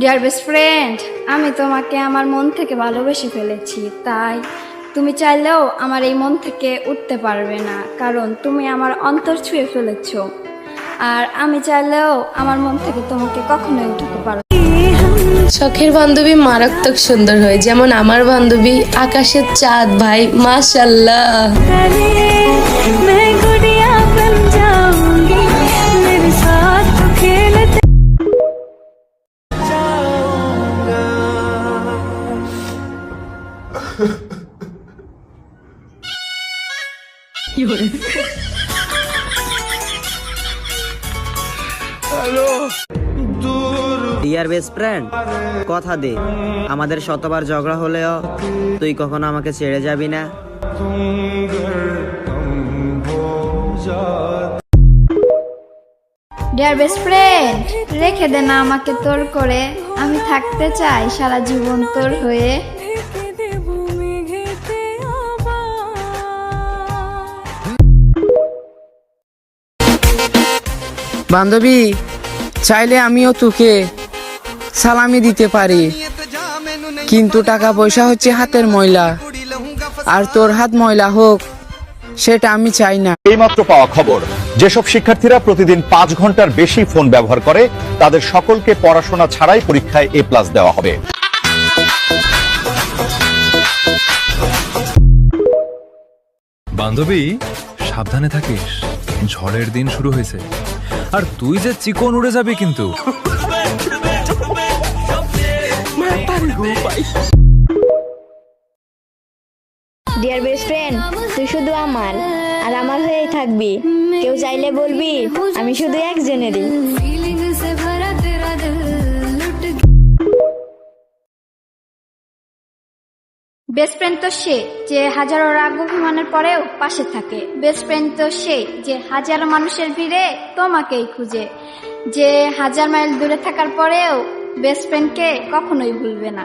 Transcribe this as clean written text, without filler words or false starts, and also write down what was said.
Deer best friend, আমি তোমাকে আমার মন থেকে ভালোবেসে ফেলেছি। তাই তুমি চাইলেও আমার এই মন থেকে উঠতে পারবে না, কারণ তুমি আমার অন্তর ছুঁয়ে ফেলেছো। আর আমি চাইলেও আমার মন থেকে তোমাকে কখনোই উঠাতে পারবো না। শখের বান্ধবী মারাত্মক সুন্দর হয়, যেমন আমার বান্ধবী আকাশের চাঁদ ভাই, মাশাআল্লাহ। ডিয়ার বেস্ট ফ্রেন্ড, কথা দে আমাদের শতবার ঝগড়া হলেও তুই কখনো আমাকে ছেড়ে যাবি না। ডিয়ার বেস্ট ফ্রেন্ড, রেখে দে না আমাকে তোর করে, আমি থাকতে চাই সারা জীবন তোর হয়ে। বান্ধবী, চাইলে আমিও তোকে সালামি দিতে পারি, কিন্তু টাকা পয়সা হচ্ছে হাতের ময়লা, আর তোর হাত ময়লা হোক সেটা আমি চাই না। এইমাত্র পাওয়া খবর, যেসব শিক্ষার্থীরা প্রতিদিন 5 ঘন্টার বেশি ফোন ব্যবহার করে তাদের সকলকে পড়াশোনা ছাড়াই পরীক্ষায় A+ দেওয়া হবে। বান্ধবী, সাবধানে থাকিস, ঝড়ের দিন শুরু হয়েছে, আর তুই যে চিকন উড়ে যাবি কিন্তু। ডিয়ার বেস্ট ফ্রেন্ড, তুই শুধু আমার আর আমার হয়েই থাকবি। কেউ চাইলে বলবি আমি শুধু একজনেরই। বেস্ট ফ্রেন্ড তো সে যে হাজারো রাগ অভিমানের পরেও পাশে থাকে। বেস্ট ফ্রেন্ড তো সে যে হাজারো মানুষের ভিড়ে তোমাকেই খুঁজে, যে 1000 মাইল দূরে থাকার পরেও বেস্ট ফ্রেন্ডকে কখনোই ভুলবে না।